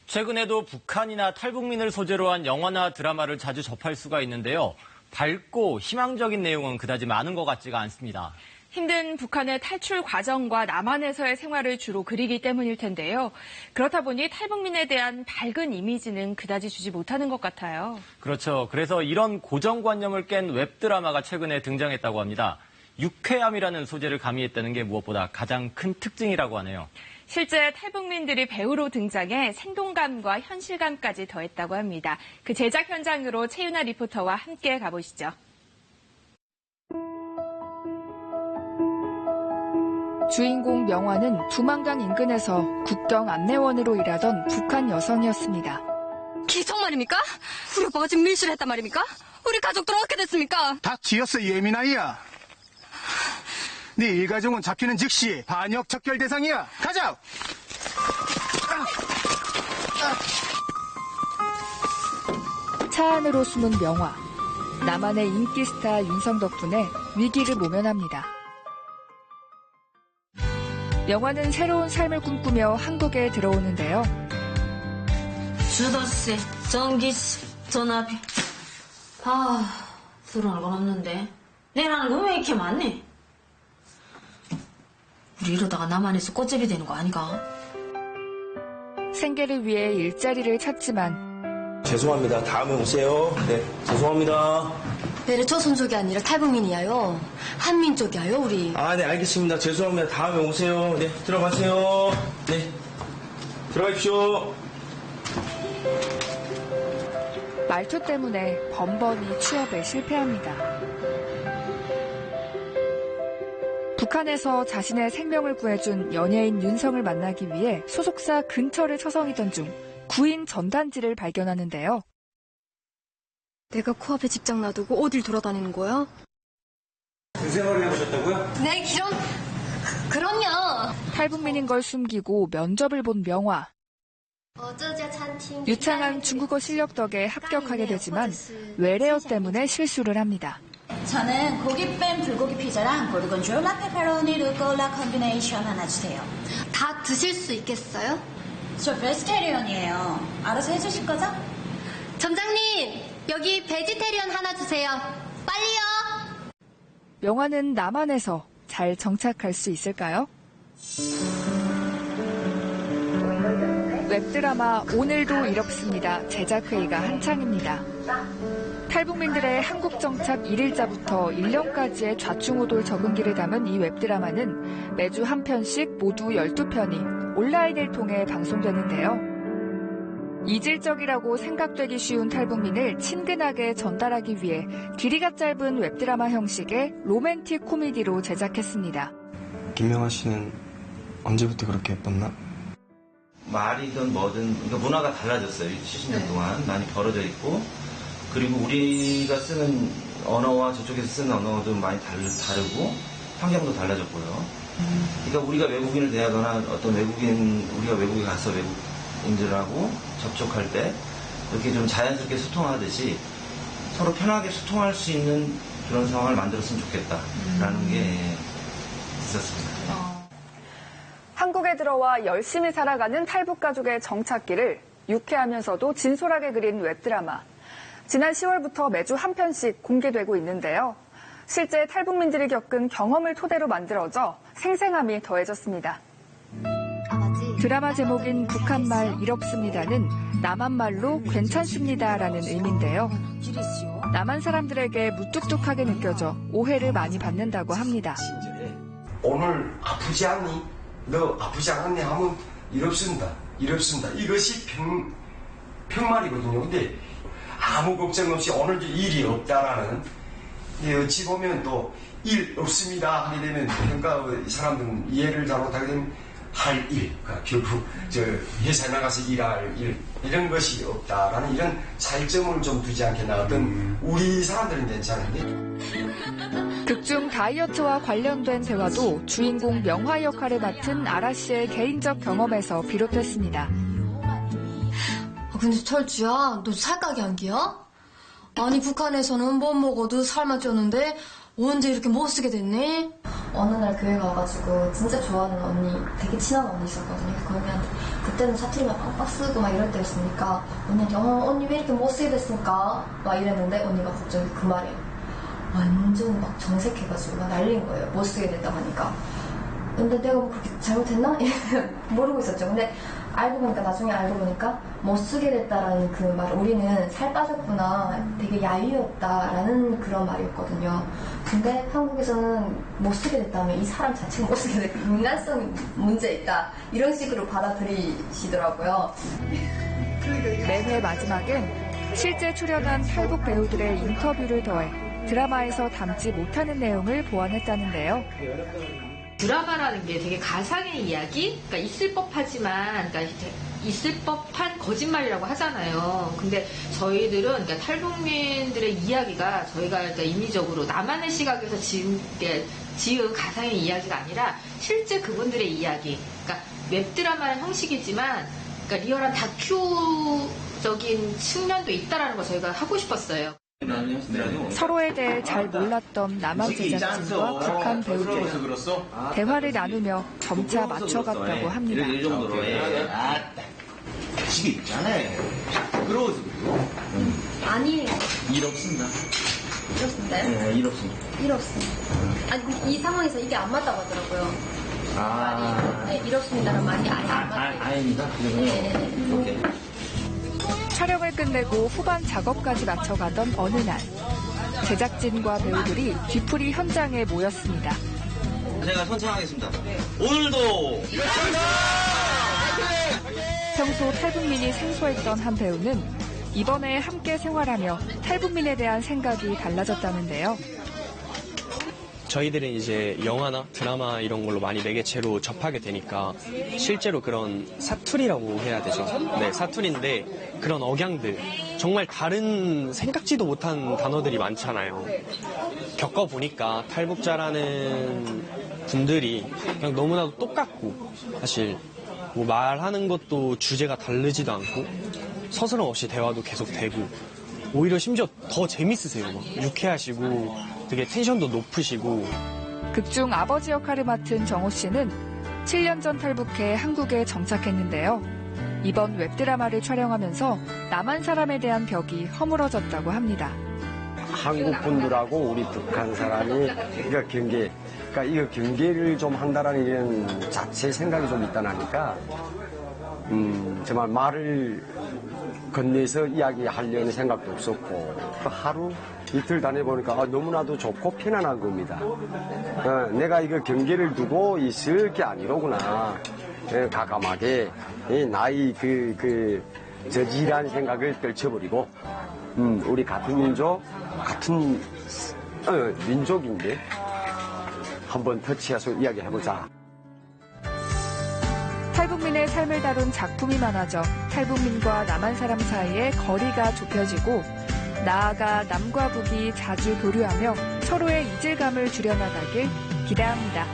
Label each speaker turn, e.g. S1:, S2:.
S1: 최근에도 북한이나 탈북민을 소재로 한 영화나 드라마를 자주 접할 수가 있는데요. 밝고 희망적인 내용은 그다지 많은 것 같지가 않습니다.
S2: 힘든 북한의 탈출 과정과 남한에서의 생활을 주로 그리기 때문일 텐데요. 그렇다 보니 탈북민에 대한 밝은 이미지는 그다지 주지 못하는 것 같아요.
S1: 그렇죠. 그래서 이런 고정관념을 깬 웹드라마가 최근에 등장했다고 합니다. 유쾌함이라는 소재를 가미했다는 게 무엇보다 가장 큰 특징이라고 하네요.
S2: 실제 탈북민들이 배우로 등장해 생동감과 현실감까지 더했다고 합니다. 그 제작 현장으로 최윤아 리포터와 함께 가보시죠.
S3: 주인공 명화는 두만강 인근에서 국경 안내원으로 일하던 북한 여성이었습니다.
S4: 기적 말입니까? 우리 오빠가 지금 밀실을 했단 말입니까? 우리 가족들 어떻게 됐습니까?
S5: 다 쥐었어, 예민아이야. 네 일가족은 잡히는 즉시 반역 척결 대상이야. 가자!
S3: 차 안으로 숨은 명화. 남한의 인기 스타 윤성 덕분에 위기를 모면합니다. 명화는 새로운 삶을 꿈꾸며 한국에 들어오는데요.
S6: 주도세, 전기세, 전화비. 들어올 건 없는데. 내라는 건 왜 이렇게 많니? 우리 이러다가 남한에서 꽃제비 되는 거 아니가?
S3: 생계를 위해 일자리를 찾지만
S7: 죄송합니다. 다음에 오세요. 네, 죄송합니다.
S4: 내래초 손족이 아니라 탈북민이야요. 한민 쪽이야요, 우리.
S7: 네, 알겠습니다. 죄송합니다. 다음에 오세요. 네, 들어가세요. 네, 들어가십시오.
S3: 말투 때문에 번번이 취업에 실패합니다. 북한에서 자신의 생명을 구해준 연예인 윤성을 만나기 위해 소속사 근처를 서성이던 중 구인 전단지를 발견하는데요.
S4: 내가 코앞에 직장 놔두고 어딜 돌아다니는 거야?
S7: 그 생활을 해보셨다고요?
S4: 네, 그럼요.
S3: 탈북민인 걸 숨기고 면접을 본 명화. 유창한 중국어 실력 덕에 합격하게 되지만 외래어 때문에 실수를 합니다.
S8: 저는 고기 뺀 불고기 피자랑 고르곤졸 라페페로니 루꼴라 콤비네이션 하나 주세요.
S4: 다 드실 수 있겠어요?
S8: 저 베스테리언이에요. 알아서 해주실 거죠?
S4: 점장님, 여기 베지테리언 하나 주세요. 빨리요.
S3: 명화는 남한에서 잘 정착할 수 있을까요? 웹드라마 오늘도 이렇습니다. 제작회의가 한창입니다. 탈북민들의 한국 정착 1일자부터 1년까지의 좌충우돌 적응기를 담은 이 웹드라마는 매주 한 편씩 모두 12편이 온라인을 통해 방송되는데요. 이질적이라고 생각되기 쉬운 탈북민을 친근하게 전달하기 위해 길이가 짧은 웹드라마 형식의 로맨틱 코미디로 제작했습니다.
S7: 김명화 씨는 언제부터 그렇게 예뻤나? 말이든 뭐든 그러니까 문화가 달라졌어요. 70년 동안 많이 벌어져 있고 그리고 우리가 쓰는 언어와 저쪽에서 쓰는 언어도 많이 다르고 환경도 달라졌고요. 그러니까 우리가 외국인을 대하거나 어떤 우리가 외국에 가서 외국인들하고 접촉할 때 이렇게 좀 자연스럽게 소통하듯이 서로 편하게 소통할 수 있는 그런 상황을 만들었으면 좋겠다라는 게 있었습니다.
S3: 한국에 들어와 열심히 살아가는 탈북 가족의 정착기를 유쾌하면서도 진솔하게 그린 웹드라마. 지난 10월부터 매주 한 편씩 공개되고 있는데요. 실제 탈북민들이 겪은 경험을 토대로 만들어져 생생함이 더해졌습니다. 드라마 제목인 북한말 이럽습니다는 남한말로 괜찮습니다라는 의미인데요. 남한 사람들에게 무뚝뚝하게 느껴져 오해를 많이 받는다고 합니다.
S9: 오늘 아프지 않니? 너 아프지 않았니? 하면 이럽습니다. 이것이 평말이거든요. 근데 아무 걱정 없이 오늘 일이 없다라는, 어찌 보면 또 일 없습니다 하게 되면 그러니까 사람들은 이해를 잘못하게 되면 할 일, 그러니까 결국 회사에 나가서 일할 일 이런 것이 없다라는 이런 차이점을 좀 두지 않겠나. 어떤 우리 사람들은 괜찮은데.
S3: 극중 다이어트와 관련된 대화도 주인공 명화 역할을 맡은 아라 씨의 개인적 경험에서 비롯됐습니다.
S4: 근데 철주야, 너 살가게 한 기야? 아니 북한에서는 뭐 먹어도 살만 쪘는데 언제 이렇게 못 쓰게 됐니?
S10: 어느 날 교회 가가지고 진짜 좋아하는 언니, 되게 친한 언니 있었거든요. 그 언니한테 그때는 사투리만 빡빡 쓰고 막 이럴 때였으니까 언니한테 언니 왜 이렇게 못쓰게 됐습니까? 막 이랬는데 언니가 갑자기 그 말에 완전 막 정색해가지고 막 날린 거예요. 못쓰게 됐다고 하니까. 근데 내가 뭐 그렇게 잘못했나? 모르고 있었죠. 근데 나중에 알고 보니까 못쓰게 됐다라는 그 말, 우리는 살 빠졌구나, 되게 야유였다라는 그런 말이었거든요. 근데 한국에서는 못쓰게 됐다면 이 사람 자체가 못쓰게 됐고 인간성이 문제 있다, 이런 식으로 받아들이시더라고요.
S3: 매회 마지막엔 실제 출연한 탈북 배우들의 인터뷰를 더해 드라마에서 담지 못하는 내용을 보완했다는데요.
S11: 드라마라는 게 되게 가상의 이야기? 그러니까 있을 법하지만, 그러니까 있을 법한 거짓말이라고 하잖아요. 근데 저희들은, 그러니까 탈북민들의 이야기가 저희가 그러니까 인위적으로 나만의 시각에서 지은 가상의 이야기가 아니라 실제 그분들의 이야기. 그러니까 웹드라마의 형식이지만, 그러니까 리얼한 다큐적인 측면도 있다라는 걸 저희가 하고 싶었어요.
S3: 서로에 대해 잘 몰랐던 남한 제작진과 북한 배우들, 대화를 나누며 점차 맞춰갔다고 합니다.
S7: 지게 있잖아요. 부끄러워서 그래요.
S10: 아니에요.
S7: 일 없습니다.
S10: 일 없습니다요?
S7: 네, 일 없습니다.
S10: 일 없습니다. 아니, 이 상황에서 이게 안 맞다고 하더라고요. 말이, 일 없습니다라는 말이 아예 안 맞아요.
S7: 아닙니다.
S10: 네.
S7: 오케이.
S3: 촬영을 끝내고 후반 작업까지 맞춰가던 어느 날, 제작진과 배우들이 뒤풀이 현장에 모였습니다.
S7: 제가 선창하겠습니다. 오늘도
S3: 평소 탈북민이 생소했던 한 배우는 이번에 함께 생활하며 탈북민에 대한 생각이 달라졌다는데요.
S12: 저희들은 이제 영화나 드라마 이런 걸로 많이 매개체로 접하게 되니까 실제로 그런 사투리라고 해야 되죠. 네, 사투리인데 그런 억양들, 정말 다른 생각지도 못한 단어들이 많잖아요. 겪어보니까 탈북자라는 분들이 그냥 너무나도 똑같고, 사실 뭐 말하는 것도 주제가 다르지도 않고 서스럼 없이 대화도 계속 되고, 오히려 심지어 더 재밌으세요. 막 유쾌하시고 되게 텐션도 높으시고.
S3: 극중 아버지 역할을 맡은 정호 씨는 7년 전 탈북해 한국에 정착했는데요. 이번 웹드라마를 촬영하면서 남한 사람에 대한 벽이 허물어졌다고 합니다.
S9: 한국 분들하고 우리 북한 사람이 이거 경계를 좀 한다라는 이런 자체 생각이 좀 있다나니까 정말 말을 건네서 이야기하려는 생각도 없었고, 하루 이틀 다녀보니까 너무나도 좋고 편안한 겁니다. 내가 이거 경계를 두고 있을 게 아니로구나. 가감하게 나의 저질한 생각을 떨쳐버리고, 우리 같은 민족, 같은 민족인데 한번 터치해서 이야기해보자.
S3: 탈북민의 삶을 다룬 작품이 많아져 탈북민과 남한 사람 사이의 거리가 좁혀지고, 나아가 남과 북이 자주 교류하며 서로의 이질감을 줄여나가길 기대합니다.